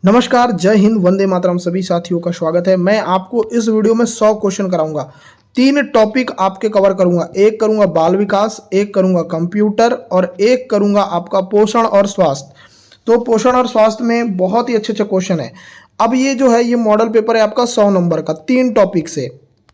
नमस्कार, जय हिंद, वंदे मातरम। सभी साथियों का स्वागत है। मैं आपको इस वीडियो में 100 क्वेश्चन कराऊंगा। 3 टॉपिक आपके कवर करूंगा। एक करूंगा बाल विकास, एक करूंगा कंप्यूटर और एक करूंगा आपका पोषण और स्वास्थ्य। तो पोषण और स्वास्थ्य में बहुत ही अच्छे अच्छे क्वेश्चन है। अब ये जो है ये मॉडल पेपर है आपका 100 नंबर का, 3 टॉपिक से।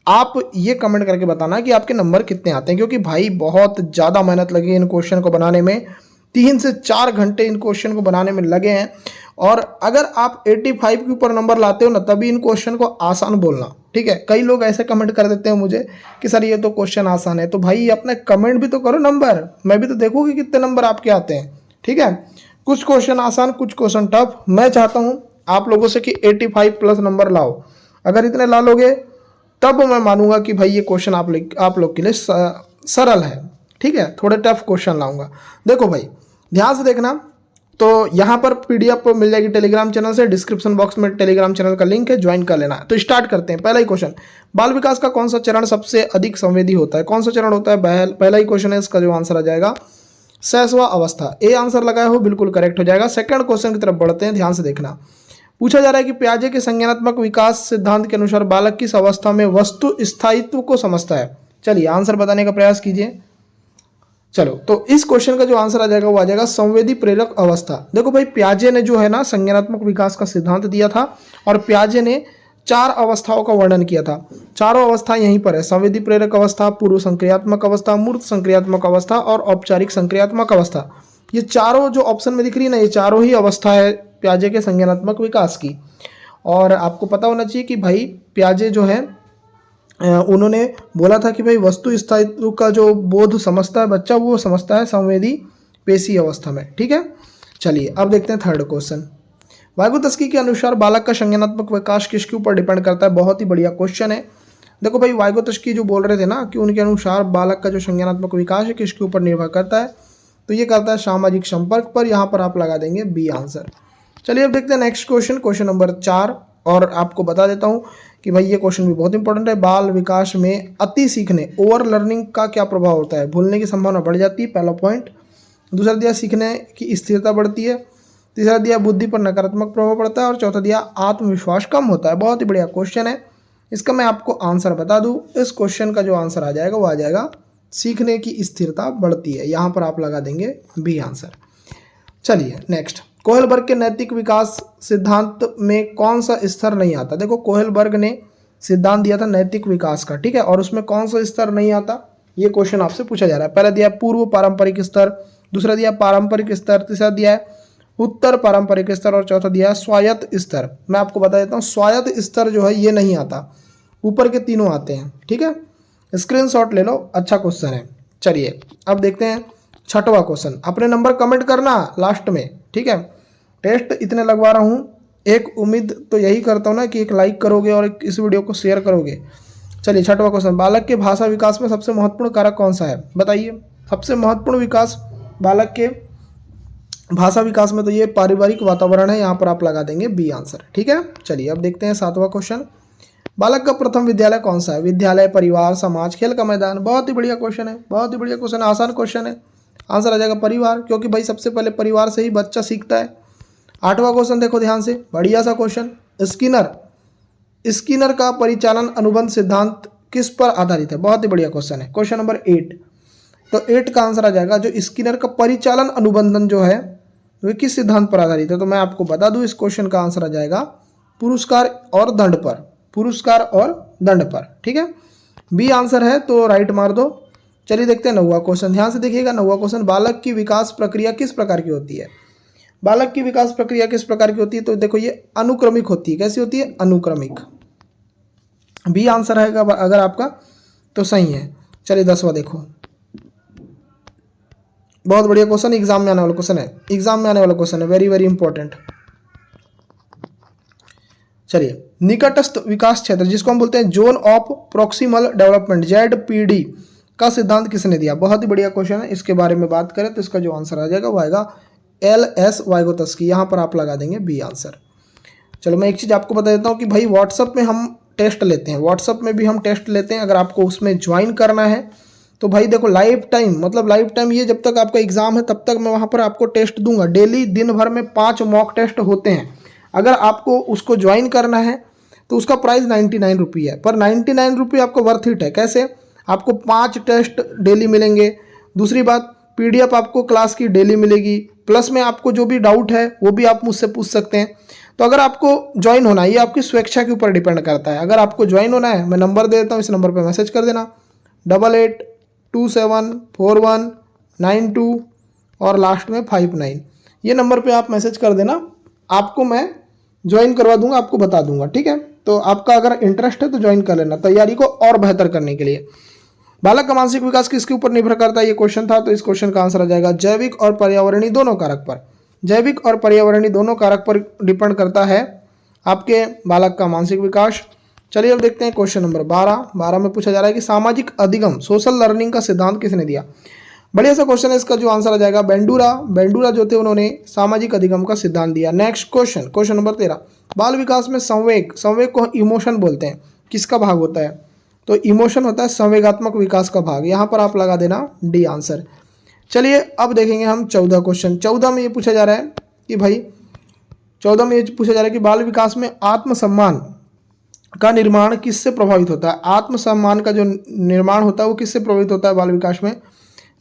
आप ये कमेंट करके बताना कि आपके नंबर कितने आते हैं, क्योंकि भाई बहुत ज़्यादा मेहनत लगी इन क्वेश्चन को बनाने में। 3 से 4 घंटे इन क्वेश्चन को बनाने में लगे हैं। और अगर आप 85 के ऊपर नंबर लाते हो ना, तभी इन क्वेश्चन को आसान बोलना, ठीक है। कई लोग ऐसे कमेंट कर देते हैं मुझे कि सर ये तो क्वेश्चन आसान है। तो भाई अपने कमेंट भी तो करो, नंबर मैं भी तो देखूँ कि कितने नंबर आपके आते हैं, ठीक है। कुछ क्वेश्चन आसान, कुछ क्वेश्चन टफ। मैं चाहता हूँ आप लोगों से कि 85 प्लस नंबर लाओ। अगर इतने ला लोगे तब मैं मानूंगा कि भाई ये क्वेश्चन आप लोग के लिए सरल है, ठीक है। थोड़े टफ क्वेश्चन लाऊंगा। देखो भाई ध्यान से देखना। तो यहाँ पर पीडीएफ मिल जाएगी टेलीग्राम चैनल से। डिस्क्रिप्शन बॉक्स में टेलीग्राम चैनल का लिंक है, ज्वाइन कर लेना। तो स्टार्ट करते हैं। पहला ही क्वेश्चन, बाल विकास का कौन सा चरण सबसे अधिक संवेदी होता है? कौन सा चरण होता है? पहला ही क्वेश्चन है, इसका जो आंसर आ जाएगा शैशवा अवस्था। ए आंसर लगाया हो, बिल्कुल करेक्ट हो जाएगा। सेकंड क्वेश्चन की तरफ बढ़ते हैं, ध्यान से देखना। पूछा जा रहा है कि पियाजे के संज्ञानात्मक विकास सिद्धांत के अनुसार बालक किस अवस्था में वस्तु स्थायित्व को समझता है? चलिए आंसर बताने का प्रयास कीजिए। चलो, तो इस क्वेश्चन का जो आंसर आ जाएगा वो आ जाएगा संवेदी प्रेरक अवस्था। देखो भाई पियाजे ने जो है ना संज्ञानात्मक विकास का सिद्धांत दिया था, और पियाजे ने 4 अवस्थाओं का वर्णन किया था। चारों अवस्था यहीं पर है, संवेदी प्रेरक अवस्था, पूर्व संक्रियात्मक अवस्था, मूर्त संक्रियात्मक अवस्था और औपचारिक संक्रियात्मक अवस्था। ये चारों जो ऑप्शन में दिख रही है ना, ये चारों ही अवस्था है पियाजे के संज्ञानात्मक विकास की। और आपको पता होना चाहिए कि भाई पियाजे जो है उन्होंने बोला था कि भाई वस्तु स्थायित्व का जो बोध समझता है बच्चा, वो समझता है संवेदी पेशी अवस्था में, ठीक है। चलिए अब देखते हैं थर्ड क्वेश्चन। वाइगोत्स्की के अनुसार बालक का संज्ञानात्मक विकास किसके ऊपर डिपेंड करता है? बहुत ही बढ़िया क्वेश्चन है। देखो भाई वाइगोत्स्की जो बोल रहे थे ना कि उनके अनुसार बालक का जो संज्ञानात्मक विकास है किसके ऊपर निर्भर करता है, तो ये करता है सामाजिक संपर्क पर। यहाँ पर आप लगा देंगे बी आंसर। चलिए अब देखते हैं नेक्स्ट क्वेश्चन, क्वेश्चन नंबर 4। और आपको बता देता हूँ कि भाई ये क्वेश्चन भी बहुत इंपॉर्टेंट है। बाल विकास में अति सीखने, ओवर लर्निंग का क्या प्रभाव होता है? भूलने की संभावना बढ़ जाती है, पहला पॉइंट। दूसरा दिया सीखने की स्थिरता बढ़ती है। तीसरा दिया बुद्धि पर नकारात्मक प्रभाव पड़ता है। और चौथा दिया आत्मविश्वास कम होता है। बहुत ही बढ़िया क्वेश्चन है। इसका मैं आपको आंसर बता दूँ। इस क्वेश्चन का जो आंसर आ जाएगा वो आ जाएगा सीखने की स्थिरता बढ़ती है। यहाँ पर आप लगा देंगे बी आंसर। चलिए नेक्स्ट, कोहलबर्ग के नैतिक विकास सिद्धांत में कौन सा स्तर नहीं आता? देखो कोहलबर्ग ने सिद्धांत दिया था नैतिक विकास का, ठीक है, और उसमें कौन सा स्तर नहीं आता, ये क्वेश्चन आपसे पूछा जा रहा है। पहला दिया पूर्व पारंपरिक स्तर, दूसरा दिया पारंपरिक स्तर, तीसरा दिया है उत्तर पारंपरिक स्तर और चौथा दिया है स्वायत्त स्तर। मैं आपको बता देता हूँ स्वायत्त स्तर जो है ये नहीं आता, ऊपर के तीनों आते हैं, ठीक है। स्क्रीनशॉट ले लो, अच्छा क्वेश्चन है। चलिए अब देखते हैं छठवां क्वेश्चन। अपने नंबर कमेंट करना लास्ट में, ठीक है। टेस्ट इतने लगवा रहा हूँ, एक उम्मीद तो यही करता हूँ ना कि एक लाइक करोगे और इस वीडियो को शेयर करोगे। चलिए छठवां क्वेश्चन, बालक के भाषा विकास में सबसे महत्वपूर्ण कारक कौन सा है? बताइए। सबसे महत्वपूर्ण विकास बालक के भाषा विकास में तो ये पारिवारिक वातावरण है। यहाँ पर आप लगा देंगे बी आंसर, ठीक है। चलिए अब देखते हैं सातवां क्वेश्चन। बालक का प्रथम विद्यालय कौन सा है? विद्यालय, परिवार, समाज, खेल का मैदान। बहुत ही बढ़िया क्वेश्चन है, बहुत ही बढ़िया क्वेश्चन, आसान क्वेश्चन है। आंसर आ जाएगा परिवार, क्योंकि भाई सबसे पहले परिवार से ही बच्चा सीखता है। आठवां क्वेश्चन देखो ध्यान से, बढ़िया सा क्वेश्चन। स्किनर का परिचालन अनुबंध सिद्धांत किस पर आधारित है? बहुत ही बढ़िया क्वेश्चन है। क्वेश्चन नंबर 8, तो 8 का आंसर आ जाएगा जो स्किनर का परिचालन अनुबंधन जो है वो किस सिद्धांत पर आधारित है? तो मैं आपको बता दूं इस क्वेश्चन का आंसर आ जाएगा पुरस्कार और दंड पर, पुरस्कार और दंड पर, ठीक है। बी आंसर है, तो राइट मार दो। चलिए देखते हैं 9वां क्वेश्चन, ध्यान से देखिएगा। 9वां क्वेश्चन, बालक की विकास प्रक्रिया किस प्रकार की होती है? बालक की विकास प्रक्रिया किस प्रकार की होती है? तो देखो ये अनुक्रमिक होती है। कैसी होती है? अनुक्रमिक। बी आंसर है अगर आपका, तो सही है। चलिए 10वां देखो, बहुत बढ़िया क्वेश्चन, एग्जाम में आने वाला क्वेश्चन है, एग्जाम में आने वाला क्वेश्चन है, वेरी वेरी इंपॉर्टेंट। चलिए, निकटस्थ विकास क्षेत्र जिसको हम बोलते हैं zone of proximal development, ZPD का सिद्धांत किसने दिया? बहुत ही बढ़िया क्वेश्चन है। इसके बारे में बात करें तो इसका जो आंसर आ जाएगा वो आएगा LS वाइगोत्स्की। यहाँ पर आप लगा देंगे बी आंसर। चलो मैं एक चीज़ आपको बता देता हूँ कि भाई व्हाट्सअप में हम टेस्ट लेते हैं, व्हाट्सअप में भी हम टेस्ट लेते हैं। अगर आपको उसमें ज्वाइन करना है तो भाई देखो लाइफ टाइम, मतलब लाइफ टाइम ये जब तक आपका एग्जाम है तब तक मैं वहाँ पर आपको टेस्ट दूंगा। डेली दिन भर में 5 मॉक टेस्ट होते हैं। अगर आपको उसको ज्वाइन करना है तो उसका प्राइस 99 रुपये है, पर 99 रुपये आपको वर्थ इट है। कैसे? आपको 5 टेस्ट डेली मिलेंगे, दूसरी बात PDF आपको क्लास की डेली मिलेगी, प्लस में आपको जो भी डाउट है वो भी आप मुझसे पूछ सकते हैं। तो अगर आपको ज्वाइन होना है, ये आपकी स्वेच्छा के ऊपर डिपेंड करता है। अगर आपको ज्वाइन होना है, मैं नंबर दे देता हूँ, इस नंबर पर मैसेज कर देना 88274192 और लास्ट में 59, ये नंबर पे आप मैसेज कर देना, आपको मैं ज्वाइन करवा दूंगा, आपको बता दूंगा, ठीक है। तो आपका अगर इंटरेस्ट है तो ज्वाइन कर लेना तैयारी को और बेहतर करने के लिए। बालक का मानसिक विकास किसके ऊपर निर्भर करता है, ये क्वेश्चन था, तो इस क्वेश्चन का आंसर आ जाएगा जैविक और पर्यावरणीय दोनों कारक पर। जैविक और पर्यावरणीय दोनों कारक पर डिपेंड करता है आपके बालक का मानसिक विकास। चलिए अब देखते हैं क्वेश्चन नंबर 12 में पूछा जा रहा है कि सामाजिक अधिगम सोशल लर्निंग का सिद्धांत किसने दिया। बढ़िया सा क्वेश्चन है, इसका जो आंसर आ जाएगा बेंडूरा जो थे उन्होंने सामाजिक अधिगम का सिद्धांत दिया। नेक्स्ट क्वेश्चन नंबर 13, बाल विकास में संवेग को इमोशन बोलते हैं, किसका भाग होता है, तो इमोशन होता है संवेगात्मक विकास का भाग। यहाँ पर आप लगा देना डी आंसर। चलिए अब देखेंगे हम 14 क्वेश्चन। 14 में ये पूछा जा रहा है कि भाई 14 में ये पूछा जा रहा है कि बाल विकास में आत्मसम्मान का निर्माण किससे प्रभावित होता है। आत्मसम्मान का जो निर्माण होता है वो किससे प्रभावित होता है बाल विकास में,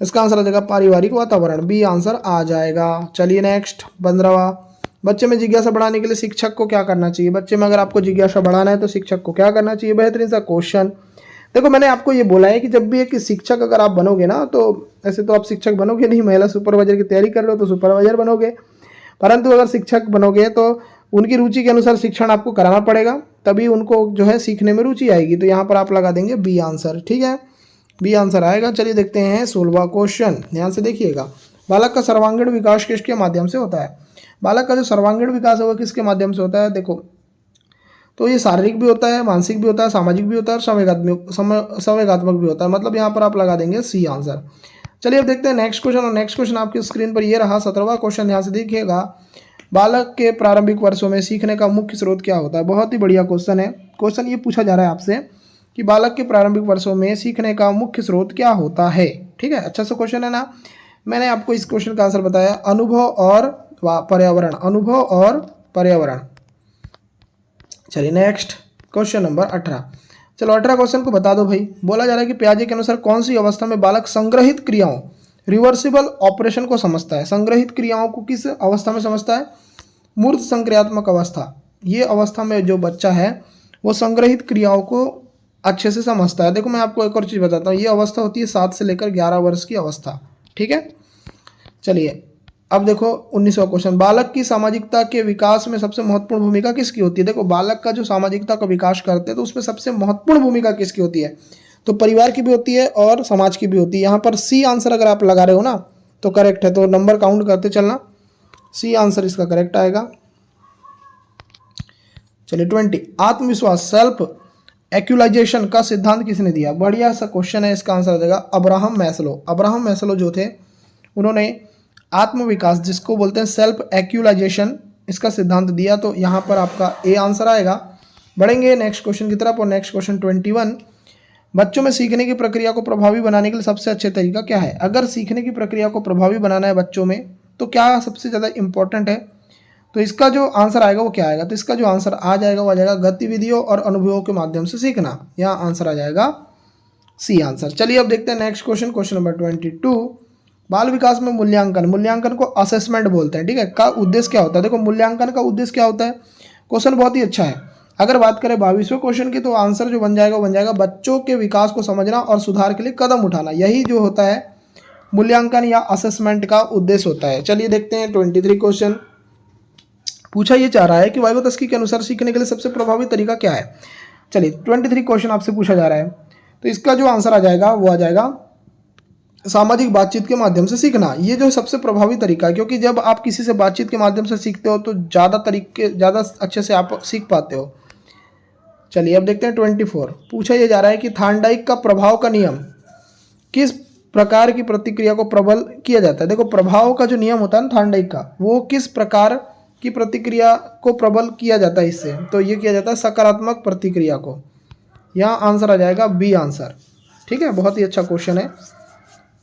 इसका आंसर आ जाएगा पारिवारिक वातावरण, बी आंसर आ जाएगा। चलिए नेक्स्ट 15वां, बच्चे में जिज्ञासा बढ़ाने के लिए शिक्षक को क्या करना चाहिए। बच्चे में अगर आपको जिज्ञासा बढ़ाना है तो शिक्षक को क्या करना चाहिए, बेहतरीन सा क्वेश्चन। देखो मैंने आपको ये बोला है कि जब भी एक शिक्षक अगर आप बनोगे ना, तो ऐसे तो आप शिक्षक बनोगे नहीं, महिला सुपरवाइजर की तैयारी कर रहे हो तो सुपरवाइजर बनोगे, परंतु अगर शिक्षक बनोगे तो उनकी रुचि के अनुसार शिक्षण आपको कराना पड़ेगा, तभी उनको जो है सीखने में रुचि आएगी। तो यहाँ पर आप लगा देंगे बी आंसर, ठीक है, बी आंसर आएगा। चलिए देखते हैं 16वां क्वेश्चन, ध्यान से देखिएगा। बालक का सर्वांगीण विकास किसके माध्यम से होता है। बालक का जो सर्वांगीण विकास है वो किसके माध्यम से होता है, देखो तो ये शारीरिक भी होता है, मानसिक भी होता है, सामाजिक भी होता है और संवेगात्मक भी होता है, मतलब यहाँ पर आप लगा देंगे सी आंसर। चलिए अब देखते हैं नेक्स्ट क्वेश्चन, और नेक्स्ट क्वेश्चन आपकी स्क्रीन पर ये रहा 17वां क्वेश्चन, ध्यान से देखिएगा। बालक के प्रारंभिक वर्षों में सीखने का मुख्य स्रोत क्या होता है। बहुत ही बढ़िया क्वेश्चन है। क्वेश्चन ये पूछा जा रहा है आपसे कि बालक के प्रारंभिक वर्षों में सीखने का मुख्य स्रोत क्या होता है, ठीक है, अच्छा सा क्वेश्चन है ना। मैंने आपको इस क्वेश्चन का आंसर बताया, अनुभव और पर्यावरण, अनुभव और पर्यावरण। चलिए नेक्स्ट क्वेश्चन नंबर 18। चलो 18 क्वेश्चन को बता दो भाई। बोला जा रहा है कि पियाजे के अनुसार कौन सी अवस्था में बालक संग्रहित क्रियाओं रिवर्सिबल ऑपरेशन को समझता है। संग्रहित क्रियाओं को किस अवस्था में समझता है, मूर्त संक्रियात्मक अवस्था। ये अवस्था में जो बच्चा है वो संग्रहित क्रियाओं को अच्छे से समझता है। देखो मैं आपको एक और चीज़ बताता हूँ, ये अवस्था होती है 7 से लेकर 11 वर्ष की अवस्था, ठीक है। चलिए अब देखो 19वां क्वेश्चन, बालक की सामाजिकता के विकास में सबसे महत्वपूर्ण भूमिका किसकी होती है। देखो बालक का जो सामाजिकता का विकास करते हैं तो उसमें सबसे महत्वपूर्ण भूमिका किसकी होती है, तो परिवार की भी होती है और समाज की भी होती है। यहाँ पर सी आंसर अगर आप लगा रहे हो ना तो करेक्ट है, तो नंबर काउंट करते चलना, सी आंसर इसका करेक्ट आएगा। चलिए 20, आत्मविश्वास सेल्फ एक्चुअलाइजेशन का सिद्धांत किसने दिया। बढ़िया सा क्वेश्चन है, इसका आंसर आ जाएगा अब्राहम मैस्लो। अब्राहम मैस्लो जो थे उन्होंने आत्मविकास जिसको बोलते हैं सेल्फ एक्चुअलाइजेशन, इसका सिद्धांत दिया, तो यहाँ पर आपका ए आंसर आएगा। बढ़ेंगे नेक्स्ट क्वेश्चन की तरफ, और नेक्स्ट क्वेश्चन 21, बच्चों में सीखने की प्रक्रिया को प्रभावी बनाने के लिए सबसे अच्छा तरीका क्या है। अगर सीखने की प्रक्रिया को प्रभावी बनाना है बच्चों में तो क्या सबसे ज़्यादा इंपॉर्टेंट है, तो इसका जो आंसर आएगा वो क्या आएगा, तो इसका जो आंसर आ जाएगा वो आ जाएगा गतिविधियों और अनुभवों के माध्यम से सीखना। यहाँ आंसर आ जाएगा सी आंसर। चलिए अब देखते हैं नेक्स्ट क्वेश्चन, क्वेश्चन नंबर 22, बाल विकास में मूल्यांकन को असेसमेंट बोलते हैं, ठीक है, का उद्देश्य क्या होता है। देखो मूल्यांकन का उद्देश्य क्या होता है, क्वेश्चन बहुत ही अच्छा है। अगर बात करें 22वें क्वेश्चन की तो आंसर जो बन जाएगा बच्चों के विकास को समझना और सुधार के लिए कदम उठाना, यही जो होता है मूल्यांकन या असेसमेंट का उद्देश्य होता है। चलिए देखते हैं 23 क्वेश्चन, पूछा ये चाह रहा है कि वाइगोत्स्की के अनुसार सीखने के लिए सबसे प्रभावी तरीका क्या है। चलिए 23 क्वेश्चन आपसे पूछा जा रहा है, तो इसका जो आंसर आ जाएगा वो आ जाएगा सामाजिक बातचीत के माध्यम से सीखना। ये जो सबसे प्रभावी तरीका है, क्योंकि जब आप किसी से बातचीत के माध्यम से सीखते हो तो ज़्यादा अच्छे से आप सीख पाते हो। चलिए अब देखते हैं 24, पूछा ये जा रहा है कि थार्नडाइक का प्रभाव का नियम किस प्रकार की प्रतिक्रिया को प्रबल किया जाता है। देखो प्रभाव का जो नियम होता है ना थार्नडाइक का, वो किस प्रकार की प्रतिक्रिया को प्रबल किया जाता है इससे, तो ये किया जाता है सकारात्मक प्रतिक्रिया को। यहाँ आंसर आ जाएगा बी आंसर, ठीक है, बहुत ही अच्छा क्वेश्चन है।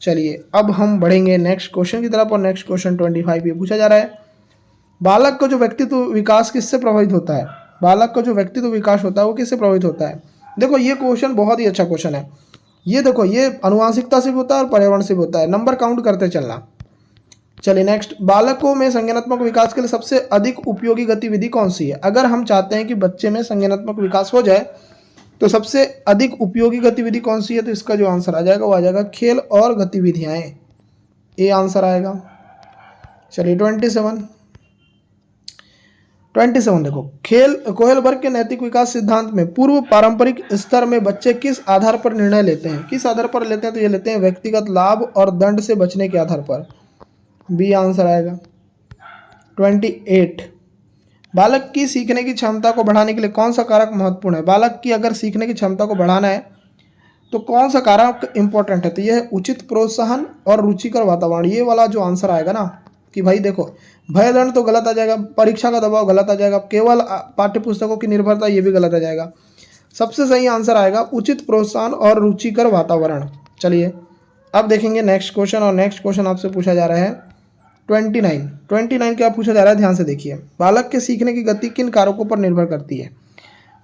चलिए अब हम बढ़ेंगे नेक्स्ट क्वेश्चन की तरफ, और नेक्स्ट क्वेश्चन 25 ये पूछा जा रहा है बालक का जो व्यक्तित्व विकास किससे प्रभावित होता है? बालक का जो व्यक्तित्व विकास होता है वो किससे प्रभावित होता है? देखो ये क्वेश्चन बहुत ही अच्छा क्वेश्चन है। ये देखो ये अनुवांशिकता से भी होता है और पर्यावरण से भी होता है। नंबर काउंट करते चलना। चलिए नेक्स्ट, बालकों में संज्ञानात्मक विकास के लिए सबसे अधिक उपयोगी गतिविधि कौन सी है? अगर हम चाहते हैं कि बच्चे में संज्ञानात्मक विकास हो जाए तो सबसे अधिक उपयोगी गतिविधि कौन सी है? तो इसका जो आंसर आ जाएगा वो आ जाएगा खेल और गतिविधियां। ये आंसर आएगा। चलिए 27 देखो, खेल कोहलबर्ग के नैतिक विकास सिद्धांत में पूर्व पारंपरिक स्तर में बच्चे किस आधार पर निर्णय लेते हैं? किस आधार पर लेते हैं? तो ये लेते हैं व्यक्तिगत लाभ और दंड से बचने के आधार पर। बी आंसर आएगा। 28, बालक की सीखने की क्षमता को बढ़ाने के लिए कौन सा कारक महत्वपूर्ण है? बालक की अगर सीखने की क्षमता को बढ़ाना है तो कौन सा कारक इंपॉर्टेंट है? तो यह है उचित प्रोत्साहन और रुचिकर वातावरण। ये वाला जो आंसर आएगा ना कि भाई देखो, भय दंड तो गलत आ जाएगा, परीक्षा का दबाव गलत आ जाएगा, केवल पाठ्य पुस्तकों की निर्भरता ये भी गलत आ जाएगा। सबसे सही आंसर आएगा उचित प्रोत्साहन और रुचिकर वातावरण। चलिए अब देखेंगे नेक्स्ट क्वेश्चन, और नेक्स्ट क्वेश्चन आपसे पूछा जा रहा है 29 क्या पूछा जा रहा है, ध्यान से देखिए। बालक के सीखने की गति किन कारकों पर निर्भर करती है?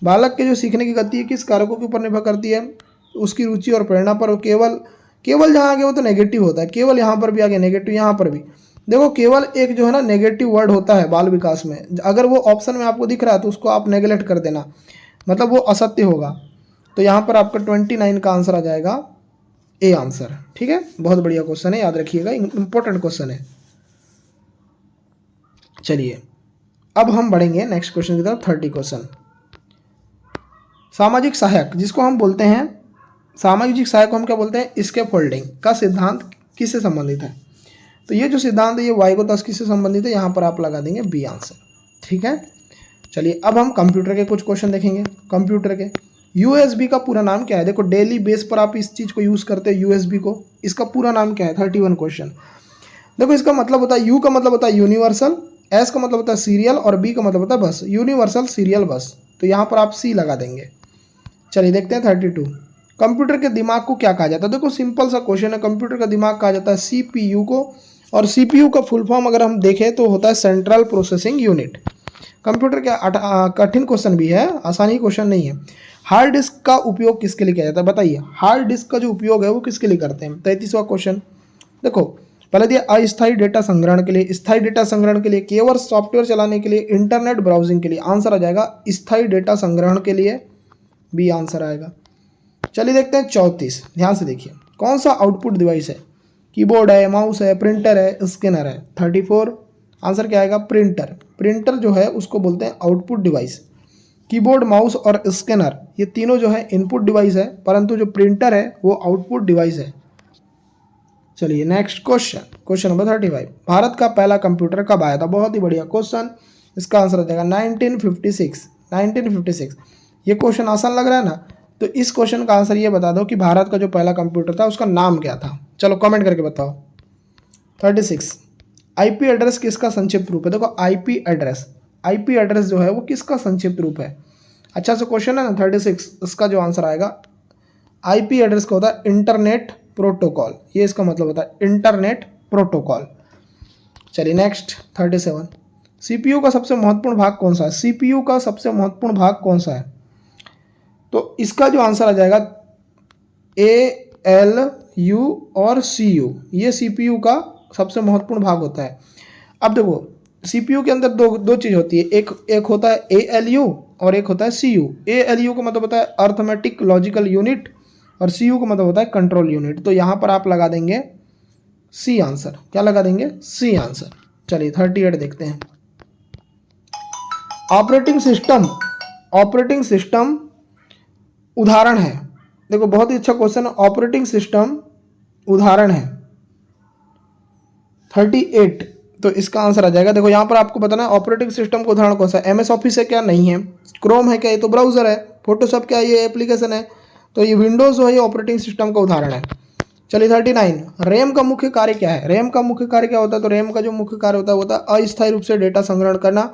बालक के जो सीखने की गति है किस कारकों के ऊपर निर्भर करती है? उसकी रुचि और प्रेरणा पर। केवल जहाँ आगे वो तो नेगेटिव होता है, केवल यहाँ पर भी आगे नेगेटिव, यहाँ पर भी देखो केवल एक जो है ना नेगेटिव वर्ड होता है बाल विकास में। अगर वो ऑप्शन में आपको दिख रहा है तो उसको आप नेगलेक्ट कर देना, मतलब वो असत्य होगा। तो यहाँ पर आपका 29 का आंसर आ जाएगा ए आंसर। ठीक है, बहुत बढ़िया क्वेश्चन है, याद रखिएगा, इंपॉर्टेंट क्वेश्चन है। चलिए अब हम बढ़ेंगे नेक्स्ट क्वेश्चन की तरफ। 30 क्वेश्चन, सामाजिक सहायक जिसको हम बोलते हैं, सामाजिक सहायक को हम क्या बोलते हैं? स्कैफोल्डिंग का सिद्धांत किससे संबंधित है? तो ये जो सिद्धांत है ये वाइगोत्स्की से संबंधित है। यहाँ पर आप लगा देंगे बी आंसर। ठीक है, चलिए अब हम कंप्यूटर के कुछ क्वेश्चन देखेंगे। कंप्यूटर के यूएसबी का पूरा नाम क्या है? देखो डेली बेस पर आप इस चीज़ को यूज़ करते हैं यूएसबी को, इसका पूरा नाम क्या है? 31 क्वेश्चन। देखो इसका मतलब होता है, यू का मतलब होता है यूनिवर्सल, एस का मतलब होता है सीरियल और बी का मतलब होता है बस, यूनिवर्सल सीरियल बस। तो यहाँ पर आप सी लगा देंगे। चलिए देखते हैं 32, कंप्यूटर के दिमाग को क्या कहा जाता है? देखो सिंपल सा क्वेश्चन है, कंप्यूटर का दिमाग कहा जाता है सीपीयू को, और सीपीयू का फुल फॉर्म अगर हम देखें तो होता है सेंट्रल प्रोसेसिंग यूनिट। कंप्यूटर का कठिन क्वेश्चन भी है, आसानी क्वेश्चन नहीं है। हार्ड डिस्क का उपयोग किसके लिए किया जाता है? बताइए, हार्ड डिस्क का जो उपयोग है वो किसके लिए करते हैं? 33वां क्वेश्चन देखो, पहले दिया अस्थायी डेटा संग्रहण के लिए, स्थायी डेटा संग्रहण के लिए, केवल सॉफ्टवेयर चलाने के लिए, इंटरनेट ब्राउजिंग के लिए। आंसर आ जाएगा स्थायी डेटा संग्रहण के लिए, बी आंसर आएगा। चलिए देखते हैं 34, ध्यान से देखिए, कौन सा आउटपुट डिवाइस है? कीबोर्ड है, माउस है, प्रिंटर है, स्कैनर है। 34 आंसर क्या आएगा? प्रिंटर। प्रिंटर जो है उसको बोलते हैं आउटपुट डिवाइस। कीबोर्ड, माउस और स्कैनर ये तीनों जो है इनपुट डिवाइस है, परंतु जो प्रिंटर है वो आउटपुट डिवाइस है। चलिए next question, question number 35, Bharat का पहला कंप्यूटर कब आया था? बहुत ही बढ़िया क्वेश्चन, इसका आंसर आ जाएगा 1956। 1956। ये क्वेश्चन आसान लग रहा है ना? तो इस क्वेश्चन का आंसर ये बता दो कि भारत का जो पहला कंप्यूटर था उसका नाम क्या था? चलो कमेंट करके बताओ। 36, आईपी एड्रेस किसका संक्षिप्त रूप है? देखो आईपी एड्रेस जो है वो किसका संक्षिप्त रूप है? अच्छा सा क्वेश्चन है ना 36, इसका जो आंसर आएगा आईपी एड्रेस का होता है इंटरनेट प्रोटोकॉल। ये इसका मतलब होता है इंटरनेट प्रोटोकॉल। चलिए नेक्स्ट 37, सीपीयू का सबसे महत्वपूर्ण भाग कौन सा है? सीपीयू का सबसे महत्वपूर्ण भाग कौन सा है? तो इसका जो आंसर आ जाएगा ए, एल, यू और सी यू, ये सीपीयू का सबसे महत्वपूर्ण भाग होता है। अब देखो सीपीयू के अंदर दो चीज़ होती है, एक होता है एएलयू और एक होता है सीयू। एएलयू का मतलब होता है अर्थमेटिक लॉजिकल यूनिट और सीयू का मतलब होता है कंट्रोल यूनिट। तो यहाँ पर आप लगा देंगे सी आंसर। क्या लगा देंगे? C answer. चलिए 38 देखते हैं, ऑपरेटिंग सिस्टम उदाहरण है। देखो बहुत ही अच्छा क्वेश्चन है, ऑपरेटिंग सिस्टम उदाहरण है। 38, तो इसका आंसर आ जाएगा, देखो यहाँ पर आपको बताना है ऑपरेटिंग सिस्टम का उदाहरण कौन सा है। एमएस ऑफिस है क्या? नहीं है। क्रोम है क्या? ये तो ब्राउजर है। फोटोशॉप क्या? ये एप्लीकेशन है। तो ये विंडोज जो है ये ऑपरेटिंग सिस्टम का उदाहरण है। चलिए 39, रैम का मुख्य कार्य क्या है? रैम का मुख्य कार्य क्या होता है? तो रैम का जो मुख्य कार्य होता है अस्थायी रूप से डेटा संग्रहण करना।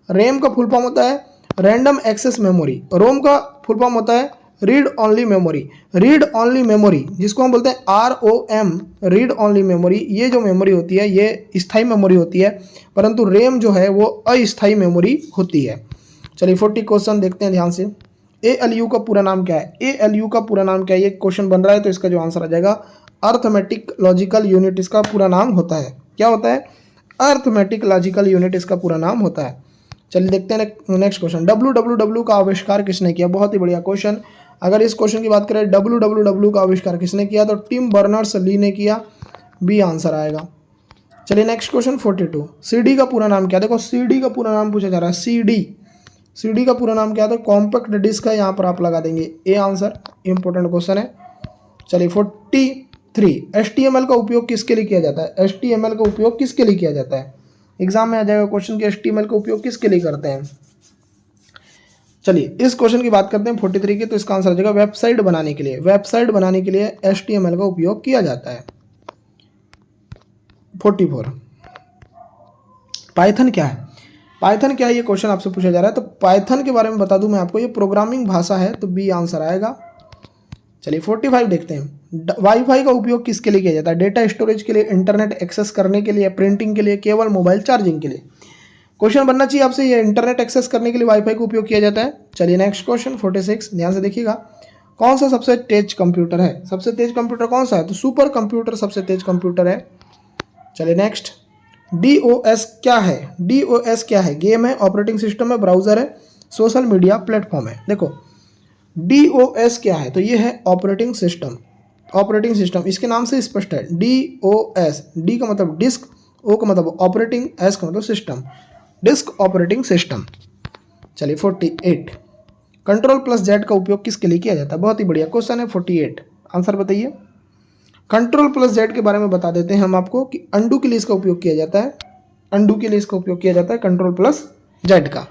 रैम का फुल फॉर्म होता है रैंडम एक्सेस मेमोरी। रोम का फुल फॉर्म होता है read only memory, read only memory जिसको हम बोलते हैं ROM, रीड ओनली मेमोरी, ये जो मेमोरी होती है ये स्थायी मेमोरी होती है, परंतु रैम जो है वो अस्थायी मेमोरी होती है। चलिए 40 क्वेश्चन देखते हैं ध्यान से। ALU का पूरा नाम क्या है? ALU का पूरा नाम क्या है? ये क्वेश्चन बन रहा है तो इसका जो आंसर आ जाएगा अर्थमेटिक लॉजिकल यूनिट इसका पूरा नाम होता है। क्या होता है? अर्थमेटिक लॉजिकल यूनिट इसका पूरा नाम होता है। चलिए देखते हैं नेक्स्ट क्वेश्चन। WWW का आविष्कार किसने किया? बहुत ही बढ़िया क्वेश्चन। अगर इस क्वेश्चन की बात करें WWW का आविष्कार किसने किया तो टिम बर्नर्स ली ने किया, बी आंसर आएगा। चलिए नेक्स्ट क्वेश्चन 42। CD का पूरा नाम क्या? देखो CD का पूरा नाम पूछा जा रहा है। CD का पूरा नाम क्या था? कॉम्पैक्ट डिस्क है, यहाँ पर आप लगा देंगे ए आंसर, इंपॉर्टेंट क्वेश्चन है। चलिए 43। HTML का उपयोग किसके लिए किया जाता है? HTML का उपयोग किसके लिए किया जाता है? एग्जाम में आ जाएगा क्वेश्चन कि HTML का उपयोग किसके लिए करते हैं। चलिए इस क्वेश्चन की बात करते हैं 43 की, तो इसका आंसर आ जाएगा वेबसाइट बनाने के लिए। वेबसाइट बनाने के लिए HTML का उपयोग किया जाता है। 44। पाइथन क्या है? पाइथन क्या है ये क्वेश्चन आपसे पूछा जा रहा है, तो पाइथन के बारे में बता दूं मैं आपको, ये प्रोग्रामिंग भाषा है, तो बी आंसर आएगा। चलिए 45 देखते हैं। वाईफाई का उपयोग किसके लिए किया जाता है? डेटा स्टोरेज के लिए, इंटरनेट एक्सेस करने के लिए, प्रिंटिंग के लिए, केवल मोबाइल चार्जिंग के लिए। क्वेश्चन बनना चाहिए आपसे, ये इंटरनेट एक्सेस करने के लिए वाईफाई का उपयोग किया जाता है। चलिए नेक्स्ट क्वेश्चन 46, ध्यान से देखिएगा। कौन सा सबसे तेज कंप्यूटर है? सबसे तेज कंप्यूटर कौन सा है? तो सुपर कंप्यूटर सबसे तेज कंप्यूटर है। चलिए नेक्स्ट। DOS क्या है? DOS क्या है? गेम है, ऑपरेटिंग सिस्टम है, ब्राउजर है, सोशल मीडिया प्लेटफॉर्म है। देखो DOS क्या है? तो ये है ऑपरेटिंग सिस्टम। ऑपरेटिंग सिस्टम इसके नाम से स्पष्ट है। DOS, डी का मतलब डिस्क, ओ का मतलब ऑपरेटिंग, एस का मतलब सिस्टम, डिस्क ऑपरेटिंग सिस्टम। चलिए 48। Ctrl+Z का उपयोग किसके लिए किया जाता है? बहुत ही बढ़िया क्वेश्चन है 48, आंसर बताइए। Ctrl+Z के बारे में बता देते हैं हम आपको कि अंडू के लिए इसका उपयोग किया जाता है। अंडू के लिए इसका उपयोग किया जाता है Ctrl+Z का।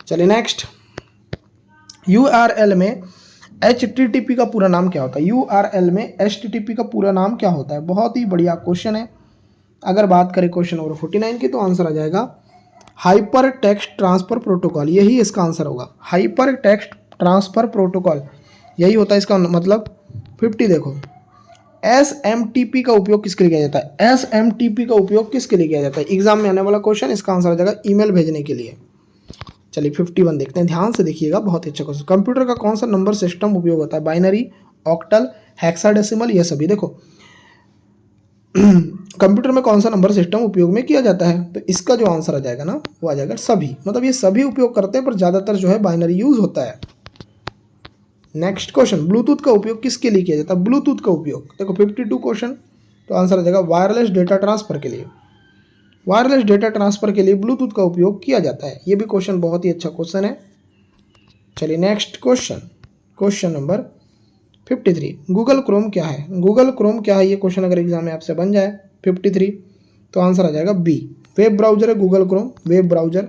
चलिए नेक्स्ट। URL में HTTP का पूरा नाम क्या होता है? URL में HTTP का पूरा नाम क्या होता है? बहुत ही बढ़िया क्वेश्चन है। अगर बात करें क्वेश्चन नंबर 49 की, तो आंसर आ जाएगा हाइपर टेक्स्ट ट्रांसफर प्रोटोकॉल, यही इसका आंसर होगा। हाइपर टेक्स्ट ट्रांसफर प्रोटोकॉल यही होता है इसका मतलब। 50 देखो। SMTP का उपयोग किसके लिए किया जाता है? SMTP का उपयोग किसके लिए किया जाता है? एग्जाम में आने वाला क्वेश्चन, इसका आंसर आ जाएगा ईमेल भेजने के लिए। चलिए 51 देखते हैं, ध्यान से देखिएगा, बहुत अच्छा क्वेश्चन। कंप्यूटर का कौन सा नंबर सिस्टम उपयोग होता है? बाइनरी, ऑक्टल, हेक्साडेसिमल, ये सभी। देखो कंप्यूटर में कौन सा नंबर सिस्टम उपयोग में किया जाता है? तो इसका जो आंसर आ जाएगा ना, वो आ जाएगा सभी। मतलब ये सभी उपयोग करते हैं, पर ज़्यादातर जो है बाइनरी यूज होता है। Next question. ब्लूटूथ का उपयोग किसके लिए किया जाता है? ब्लूटूथ का उपयोग देखो 52 क्वेश्चन, तो आंसर आ जाएगा वायरलेस डेटा ट्रांसफर के लिए। वायरलेस डेटा ट्रांसफर के लिए ब्लूटूथ का उपयोग किया जाता है। ये भी क्वेश्चन बहुत ही अच्छा क्वेश्चन है। चलिए next question, question number 53। Google Chrome क्या है? गूगल क्रोम क्या है? ये क्वेश्चन अगर एग्जाम में आपसे बन जाए 53, तो आंसर आ जाएगा बी। वेब ब्राउजर है गूगल क्रोम, वेब ब्राउजर,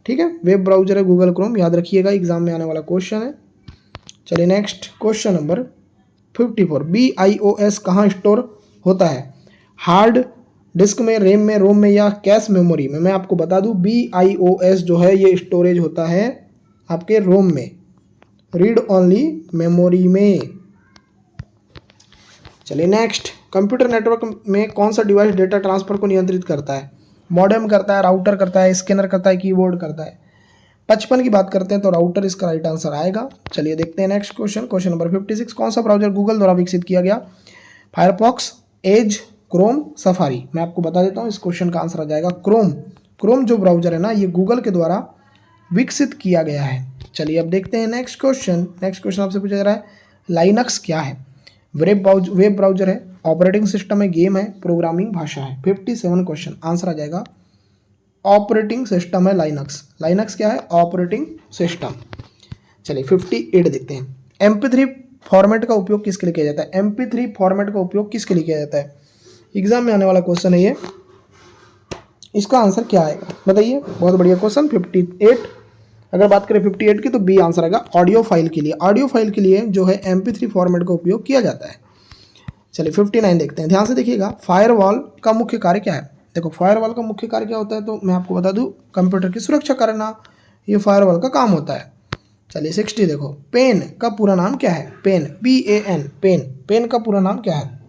ठीक है, वेब ब्राउजर है गूगल क्रोम, याद रखिएगा, एग्जाम में आने वाला क्वेश्चन है। चलिए नेक्स्ट क्वेश्चन नंबर 54। BIOS कहाँ स्टोर होता है? हार्ड डिस्क में, रैम में, रोम में, या कैश मेमोरी में? मैं आपको बता दूं BIOS जो है ये स्टोरेज होता है आपके रोम में, रीड ओनली मेमोरी में। चलिए नेक्स्ट। कंप्यूटर नेटवर्क में कौन सा डिवाइस डेटा ट्रांसफर को नियंत्रित करता है? मॉडेम करता है, राउटर करता है, स्कैनर करता है, कीबोर्ड करता है? 55 की बात करते हैं तो राउटर इसका राइट आंसर आएगा। चलिए देखते हैं नेक्स्ट क्वेश्चन, क्वेश्चन नंबर 56। कौन सा ब्राउजर गूगल द्वारा विकसित किया गया? Firefox, Edge, Chrome, Safari? मैं आपको बता देता हूँ, इस क्वेश्चन का आंसर आ जाएगा क्रोम। क्रोम जो ब्राउजर है ना, ये गूगल के द्वारा विकसित किया गया है। चलिए अब देखते हैं नेक्स्ट क्वेश्चन। नेक्स्ट क्वेश्चन आपसे पूछा जा रहा है लाइनक्स क्या है? वेब ब्राउजर है, ऑपरेटिंग सिस्टम है, गेम है, प्रोग्रामिंग भाषा है? 57 क्वेश्चन, आंसर आ जाएगा ऑपरेटिंग सिस्टम है लाइनक्स। लाइनक्स क्या है? Operating system. चलिए 58 देखते हैं। MP3 फॉर्मेट का उपयोग किसके लिए किया जाता है? MP3 फॉर्मेट का उपयोग किसके लिए किया जाता है? एग्जाम में आने वाला क्वेश्चन है ये, इसका आंसर क्या आएगा बताइए? बहुत बढ़िया क्वेश्चन 58। अगर बात करें 58 की, तो बी आंसर आएगा ऑडियो फाइल के लिए। ऑडियो फाइल के लिए जो है MP3 फॉर्मेट का उपयोग किया जाता है। चलिए 59 देखते हैं, ध्यान से देखिएगा। फायरवॉल का मुख्य कार्य क्या है? देखो फायरवॉल का मुख्य कार्य क्या होता है, तो मैं आपको बता दूं, कंप्यूटर की सुरक्षा करना, ये फायरवॉल का काम होता है। चलिए 60 देखो, पेन का पूरा नाम क्या है? पेन, PAN, पेन, पेन का पूरा नाम क्या है?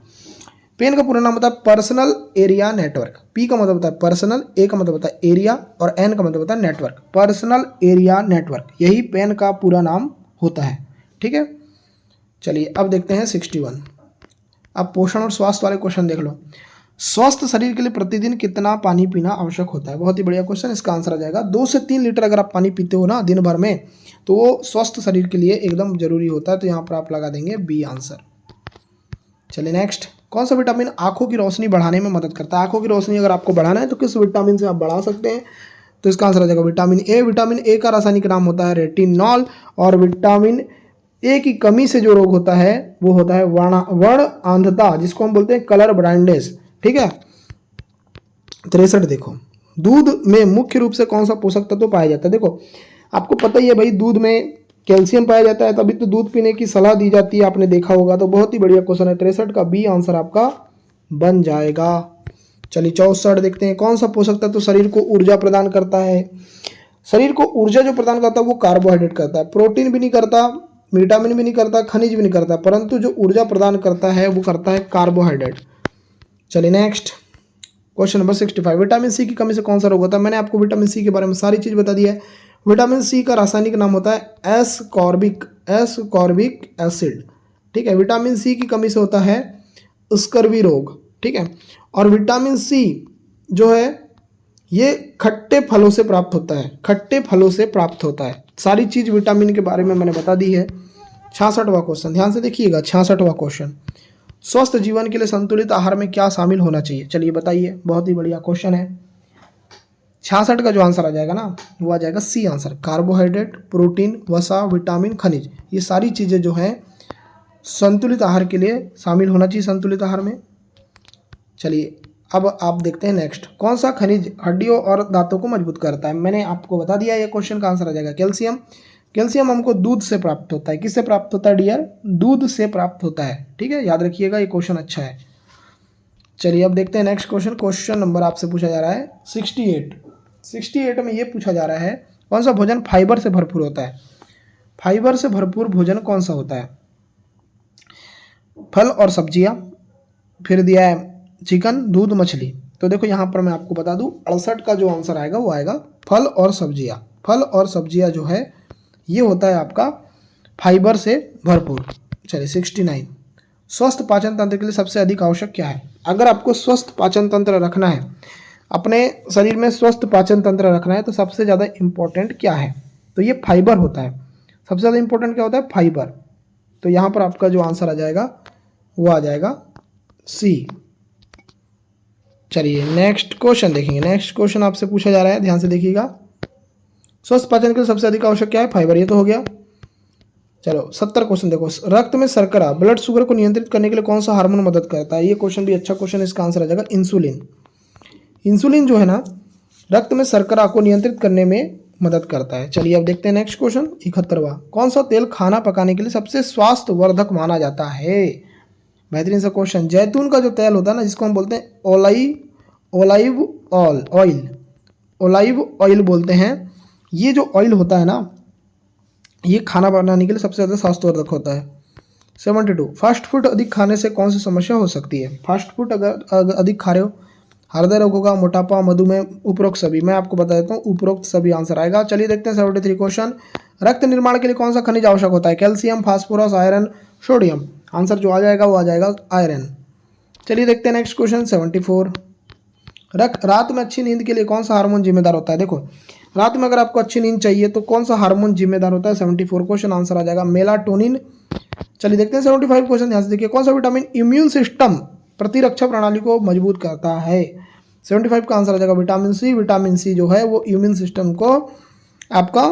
पेन का पूरा नाम होता है पर्सनल एरिया नेटवर्क। P का मतलब होता है पर्सनल, A का मतलब होता है एरिया और N का मतलब होता है नेटवर्क। पर्सनल एरिया नेटवर्क, यही पेन का पूरा नाम होता है। ठीक है, चलिए अब देखते हैं 61। अब पोषण और स्वास्थ्य वाले क्वेश्चन देख लो। स्वस्थ शरीर के लिए प्रतिदिन कितना पानी पीना आवश्यक होता है? बहुत ही बढ़िया क्वेश्चन, इसका आंसर आ जाएगा 2 से 3 लीटर। अगर आप पानी पीते हो ना दिन भर में, तो वो स्वस्थ शरीर के लिए एकदम जरूरी होता है। तो यहाँ पर आप लगा देंगे B आंसर। चलिए नेक्स्ट, कौन सा विटामिन आंखों की रोशनी बढ़ाने में मदद करता है? आंखों की रोशनी अगर आपको बढ़ाना है तो किस विटामिन से आप बढ़ा सकते हैं? तो इसका आंसर आ जाएगा विटामिन ए। विटामिन ए का रासायनिक नाम होता है रेटिनॉल। और विटामिन ए की कमी से जो रोग होता है वो होता है वर्ण अंधता, जिसको हम बोलते हैं कलर ब्लाइंडनेस। ठीक है, 63 देखो, दूध में मुख्य रूप से कौन सा पोषक तत्व पाया जाता है? देखो आपको पता ही है भाई, दूध में कैल्शियम पाया जाता है, तभी तो दूध पीने की सलाह दी जाती है, आपने देखा होगा। तो बहुत ही बढ़िया क्वेश्चन है, 63 का B आंसर आपका बन जाएगा। चलिए 64 देखते हैं, कौन सा पोषक तत्व शरीर को ऊर्जा प्रदान करता है? शरीर को ऊर्जा जो प्रदान करता है वो कार्बोहाइड्रेट करता है, प्रोटीन भी नहीं करता, विटामिन भी नहीं करता, खनिज भी नहीं करता, परंतु जो ऊर्जा प्रदान करता है वो करता है कार्बोहाइड्रेट। चलिए next, question number 65, vitamin C की कमी से कौन सा रोग होता है? मैंने आपको विटामिन सी के बारे में सारी चीज बता दी है। विटामिन सी का रासायनिक नाम होता है एस्कॉर्बिक एसिड। ठीक है, विटामिन सी की कमी से होता है स्कर्वी रोग। ठीक है, और विटामिन सी जो है ये खट्टे फलों से प्राप्त होता है, खट्टे फलों से प्राप्त होता है। सारी चीज विटामिन के बारे में मैंने बता दी है। 66वां क्वेश्चन, ध्यान से देखिएगा, 66वां क्वेश्चन, स्वस्थ जीवन के लिए संतुलित आहार में क्या शामिल होना चाहिए? चलिए बताइए, बहुत ही बढ़िया क्वेश्चन है। 66 का जो आंसर आ जाएगा ना, वो आ जाएगा C आंसर, कार्बोहाइड्रेट, प्रोटीन, वसा, विटामिन, खनिज, ये सारी चीजें जो हैं संतुलित आहार के लिए शामिल होना चाहिए, संतुलित आहार में। चलिए अब आप देखते हैं नेक्स्ट, कौन सा खनिज हड्डियों और दांतों को मजबूत करता है? मैंने आपको बता दिया, ये क्वेश्चन का आंसर आ जाएगा कैल्शियम। कैल्शियम हमको दूध से प्राप्त होता है। किससे प्राप्त होता है डियर? दूध से प्राप्त होता है। ठीक है, याद रखिएगा, ये क्वेश्चन अच्छा है। चलिए अब देखते हैं नेक्स्ट क्वेश्चन। क्वेश्चन नंबर आपसे पूछा जा रहा है 68 में ये पूछा जा रहा है, कौन सा भोजन फाइबर से भरपूर होता है? फाइबर से भरपूर भोजन कौन सा होता है? फल और सब्जियां, फिर दिया है चिकन, दूध, मछली। तो देखो यहाँ पर मैं आपको बता दूं, 68 का जो आंसर आएगा वो आएगा फल और सब्जियां। फल और सब्जियां जो है ये होता है आपका फाइबर से भरपूर। चलिए 69, स्वस्थ पाचन तंत्र के लिए सबसे अधिक आवश्यक क्या है? अगर आपको स्वस्थ पाचन तंत्र रखना है, अपने शरीर में स्वस्थ पाचन तंत्र रखना है, तो सबसे ज़्यादा इम्पोर्टेंट क्या है? तो ये फाइबर होता है। सबसे ज़्यादा इम्पोर्टेंट क्या होता है? फाइबर। तो यहाँ पर आपका जो आंसर आ जाएगा वो आ जाएगा C। चलिए नेक्स्ट क्वेश्चन देखेंगे। नेक्स्ट क्वेश्चन आपसे पूछा जा रहा है, ध्यान से देखिएगा, स्वस्थ पाचन के लिए सबसे अधिक आवश्यक क्या है? फाइबर, ये तो हो गया। चलो 70 क्वेश्चन देखो, रक्त में शर्करा, ब्लड शुगर को नियंत्रित करने के लिए कौन सा हार्मोन मदद करता है? ये क्वेश्चन भी अच्छा क्वेश्चन है, इसका आंसर आ जाएगा इंसुलिन। इंसुलिन जो है ना, रक्त में शर्करा को नियंत्रित करने में मदद करता है। चलिए अब देखते हैं नेक्स्ट क्वेश्चन 71वां, कौन सा तेल खाना पकाने के लिए सबसे स्वास्थ्यवर्धक माना जाता है? बेहतरीन सा क्वेश्चन। जैतून का जो तेल होता है ना, जिसको हम बोलते हैं ओलाइव ऑयल बोलते हैं, ये जो ऑयल होता है ना, ये खाना बनाने के लिए सबसे ज़्यादा स्वास्थ्यवर्धक होता है। 72, फास्ट फूड अधिक खाने से कौन सी समस्या हो सकती है? फास्ट फूड अगर अधिक खा रहे हो, हृदय रोग होगा, मोटापा, मधुमेह, उपरोक्त सभी। मैं आपको बता देता हूँ, उपरोक्त सभी आंसर आएगा। चलिए देखते हैं 73 क्वेश्चन, रक्त निर्माण के लिए कौन सा खनिज आवश्यक होता है? Calcium, phosphorus, iron, sodium. Answer जो आ जाएगा वो आ जाएगा आयरन। चलिए देखते हैं नेक्स्ट क्वेश्चन 74, रात में अच्छी नींद के लिए कौन सा हार्मोन जिम्मेदार होता है? देखो रात में अगर आपको अच्छी नींद चाहिए तो कौन सा हार्मोन जिम्मेदार होता है? 74 क्वेश्चन आंसर आ जाएगा मेलाटोनिन। चलिए देखते हैं 75 क्वेश्चन, ध्यान से देखिए, कौन सा विटामिन इम्यून सिस्टम, प्रतिरक्षा प्रणाली को मजबूत करता है? 75 का आंसर आ जाएगा विटामिन सी। विटामिन सी जो है वो इम्यून सिस्टम को आपका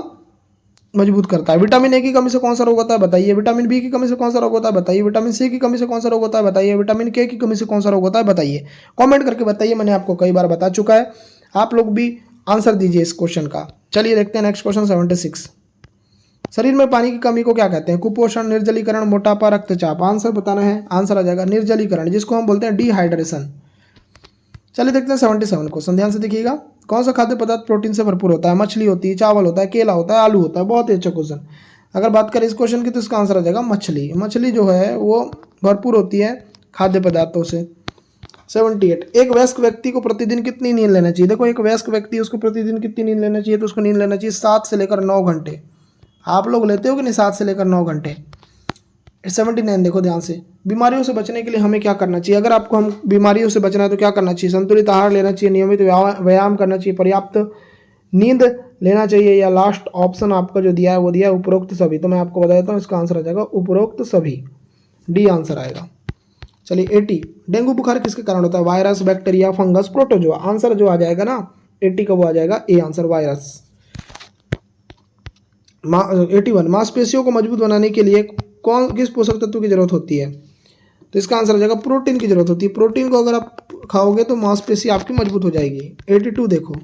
मजबूत करता है। विटामिन ए की कमी से कौन सा रोग होता है? बताइए। विटामिन बी की कमी से कौन सा रोग होता है? बताइए। विटामिन सी की कमी से कौन सा रोग होता है? बताइए। विटामिन के की कमी से कौन सा रोग होता है? बताइए। कमेंट करके बताइए, मैंने आपको कई बार बता चुका है, आप लोग भी आंसर दीजिए इस क्वेश्चन का। चलिए देखते हैं नेक्स्ट क्वेश्चन 76, शरीर में पानी की कमी को क्या कहते हैं? कुपोषण, निर्जलीकरण, मोटापा, रक्तचाप। आंसर बताना है, आंसर आ जाएगा निर्जलीकरण, जिसको हम बोलते हैं डिहाइड्रेशन। चलिए देखते हैं 77 क्वेश्चन, ध्यान से देखिएगा, कौन सा खाद्य पदार्थ प्रोटीन से भरपूर होता है? मछली होती है, चावल होता है, केला होता है, आलू होता है। बहुत ही अच्छा क्वेश्चन। अगर बात करें इस क्वेश्चन की तो इसका आंसर आ जाएगा मछली। मछली जो है वो भरपूर होती है खाद्य पदार्थों से। 78, एक वयस्क व्यक्ति को प्रतिदिन कितनी नींद लेना चाहिए? देखो एक वयस्क व्यक्ति उसको प्रतिदिन कितनी नींद लेना चाहिए? तो उसको नींद लेना चाहिए 7 से लेकर 9 घंटे। आप लोग लेते हो कि नहीं 7 से लेकर 9 घंटे? 79 देखो ध्यान से, बीमारियों से बचने के लिए हमें क्या करना चाहिए? अगर आपको हम बीमारियों से बचना है तो क्या करना चाहिए? संतुलित आहार लेना चाहिए, नियमित व्यायाम करना चाहिए, पर्याप्त नींद लेना चाहिए, या लास्ट ऑप्शन आपका जो दिया है वो दिया है उपरोक्त सभी। तो मैं आपको बता देता हूँ इसका आंसर आ जाएगा उपरोक्त सभी, डी आंसर आएगा। चलिए 80, डेंगू बुखार किसके कारण होता है? Virus, bacteria, fungus, protozoa. Answer जो आ जाएगा ना 80 का वो आ जाएगा ए आंसर, वायरस। 81, मांसपेशियों को मजबूत बनाने के लिए किस पोषक तत्व की जरूरत होती है? तो इसका आंसर आ जाएगा प्रोटीन की जरूरत होती है। प्रोटीन को अगर आप खाओगे तो मांसपेशी आपकी मजबूत हो जाएगी। 82 देखो,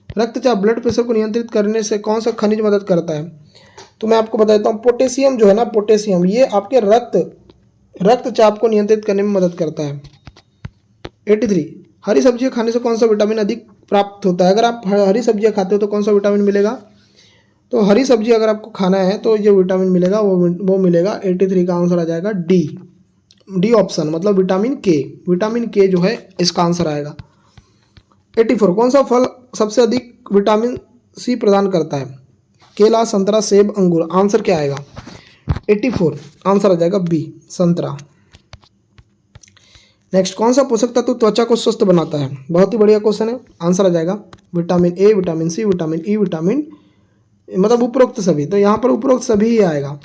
रक्तचाप ब्लड प्रेशर को नियंत्रित करने से कौन सा खनिज मदद करता है? तो मैं आपको बताता हूँ पोटेशियम जो है ना, पोटेशियम ये आपके रक्तचाप को नियंत्रित करने में मदद करता है। 83, हरी सब्जियां खाने से कौन सा विटामिन अधिक प्राप्त होता है? अगर आप हरी सब्जियां खाते हो तो कौन सा विटामिन मिलेगा? तो हरी सब्जी अगर आपको खाना है तो जो विटामिन मिलेगा वो मिलेगा। 83 का आंसर आ जाएगा डी ऑप्शन, मतलब विटामिन के। विटामिन के जो है इसका आंसर आएगा। 84, कौन सा फल सबसे अधिक विटामिन सी प्रदान करता है? केला, संतरा, सेब, अंगूर। आंसर क्या आएगा? 84 आंसर आ जाएगा बी, संतरा। नेक्स्ट, कौन सा पोषक तत्व त्वचा को स्वस्थ बनाता है? बहुत ही बढ़िया क्वेश्चन है। आंसर आ जाएगा vitamin A, vitamin C, vitamin E, vitamin, मतलब उपरोक्त सभी। तो यहाँ पर उपरोक्त सभी ही आएगा।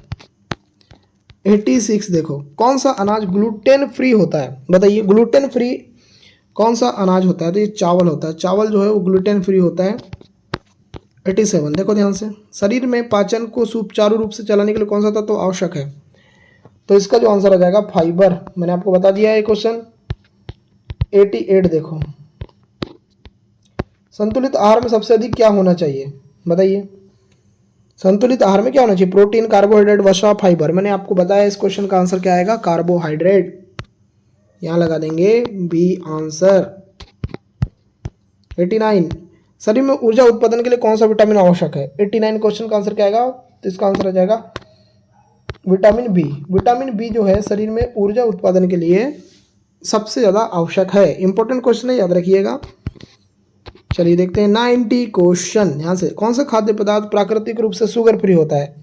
86 देखो, कौन सा अनाज ग्लूटेन फ्री होता है? बताइए ग्लूटेन फ्री कौन सा अनाज होता है? तो ये चावल होता है। चावल जो है वो ग्लूटेन फ्री होता है। 87 देखो ध्यान से, शरीर में पाचन को सुचारू रूप से चलाने के लिए कौन सा तत्व आवश्यक है? तो इसका जो आंसर आ जाएगा फाइबर। मैंने आपको बता दिया है क्वेश्चन। 88 देखो, संतुलित आहार में सबसे अधिक क्या होना चाहिए? बताइए संतुलित आहार में क्या होना चाहिए? प्रोटीन, कार्बोहाइड्रेट, वसा, फाइबर। मैंने आपको बताया इस क्वेश्चन का आंसर क्या आएगा? कार्बोहाइड्रेट। यहां लगा देंगे बी आंसर। 89, शरीर में ऊर्जा उत्पादन के लिए कौन सा विटामिन आवश्यक है? 89 क्वेश्चन का आंसर क्या आएगा? तो इसका आंसर आ जाएगा विटामिन बी। विटामिन बी जो है शरीर में ऊर्जा उत्पादन के लिए सबसे ज़्यादा आवश्यक है। इंपॉर्टेंट क्वेश्चन है, याद रखिएगा। चलिए देखते हैं 90 क्वेश्चन। यहाँ से, कौन सा खाद्य पदार्थ प्राकृतिक रूप से शुगर फ्री होता है?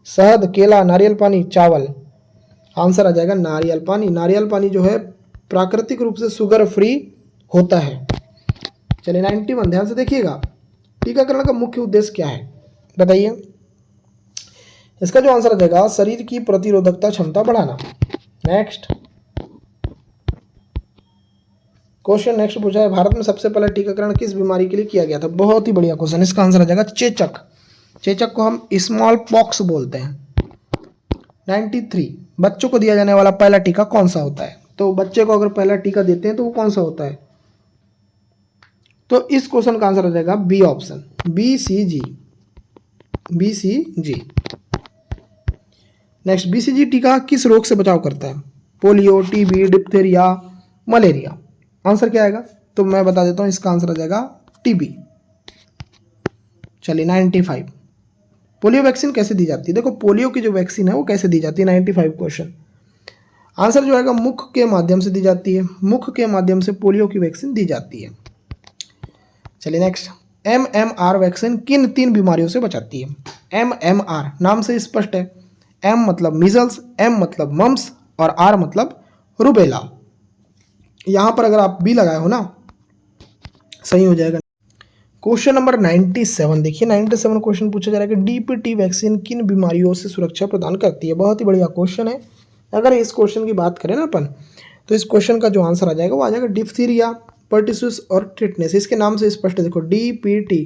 शहद, केला, नारियल पानी, चावल। आंसर आ जाएगा नारियल पानी। नारियल पानी जो है प्राकृतिक रूप से शुगर फ्री होता है। चलिए 91, ध्यान से देखिएगा, टीकाकरण का मुख्य उद्देश्य क्या है? बताइए। इसका जो आंसर आ जाएगा शरीर की प्रतिरोधकता क्षमता बढ़ाना। नेक्स्ट क्वेश्चन नेक्स्ट पूछा है, भारत में सबसे पहला टीकाकरण किस बीमारी के लिए किया गया था? बहुत ही बढ़िया क्वेश्चन। इसका आंसर आ जाएगा चेचक। चेचक को हम स्मॉल पॉक्स बोलते हैं। 93, बच्चों को दिया जाने वाला पहला टीका कौन सा होता है? तो बच्चे को अगर पहला टीका देते हैं तो वो कौन सा होता है? तो इस क्वेश्चन का आंसर आ जाएगा B option, BCG। BCG। Next, BCG टीका किस रोग से बचाव करता है? Polio, TB, diphtheria, malaria. Answer क्या आएगा? तो मैं बता देता हूं, इसका आंसर आ जाएगा टीबी। चलिए 95, पोलियो वैक्सीन कैसे दी जाती है? देखो पोलियो की जो वैक्सीन है वो कैसे दी जाती है? 95 क्वेश्चन। आंसर जो आएगा मुख के माध्यम से दी जाती है। मुख के माध्यम से पोलियो की वैक्सीन दी जाती है। चलिए नेक्स्ट, MMR वैक्सीन किन 3 बीमारियों से बचाती है? MMR नाम से स्पष्ट है। M मतलब मीजल्स, M मतलब मम्स और R मतलब रुबेला। यहां पर अगर आप बी लगाए हो ना, सही हो जाएगा। क्वेश्चन नंबर 97 देखिए, 97 क्वेश्चन पूछा जा रहा है कि DPT वैक्सीन किन बीमारियों से सुरक्षा प्रदान करती है? बहुत ही बढ़िया क्वेश्चन है। अगर इस क्वेश्चन की बात करें ना अपन, तो इस क्वेश्चन का जो आंसर आ जाएगा वो आ जाएगा डिप्थीरिया, पर्टुसिस और टिटनेस। इसके नाम से स्पष्ट है, देखो DPT,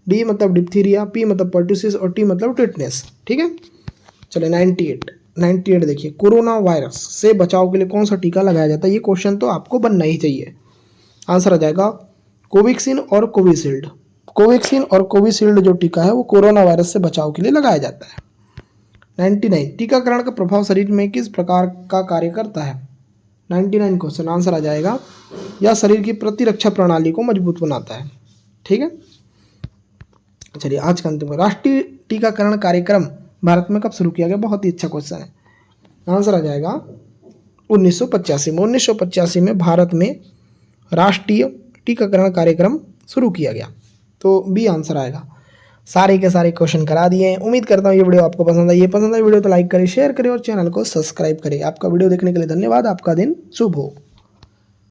डी मतलब डिप्थीरिया, P मतलब पर्टुसिस और T मतलब टिटनेस। ठीक है। चलिए 98 देखिए, कोरोना वायरस से बचाव के लिए कौन सा टीका लगाया जाता है? ये क्वेश्चन तो आपको बनना ही चाहिए। आंसर आ जाएगा कोवैक्सीन और कोविशील्ड। कोवैक्सीन और कोविशील्ड जो टीका है वो कोरोना वायरस से बचाव के लिए लगाया जाता है। 99, टीकाकरण का प्रभाव शरीर में किस प्रकार का कार्य करता है? 99 क्वेश्चन। आंसर आ जाएगा यह शरीर की प्रतिरक्षा प्रणाली को मजबूत बनाता है। ठीक है। चलिए आज का अंतिम, राष्ट्रीय टीकाकरण कार्यक्रम भारत में कब शुरू किया गया? बहुत ही अच्छा क्वेश्चन है। आंसर आ जाएगा 1985 में। 1985 में भारत में राष्ट्रीय टीकाकरण कार्यक्रम शुरू किया गया। तो बी आंसर आएगा। सारे के सारे क्वेश्चन करा दिए हैं। उम्मीद करता हूँ ये वीडियो आपको पसंद आई। ये पसंद आई वीडियो तो लाइक करें, शेयर करें और चैनल को सब्सक्राइब करें। आपका वीडियो देखने के लिए धन्यवाद। आपका दिन शुभ हो।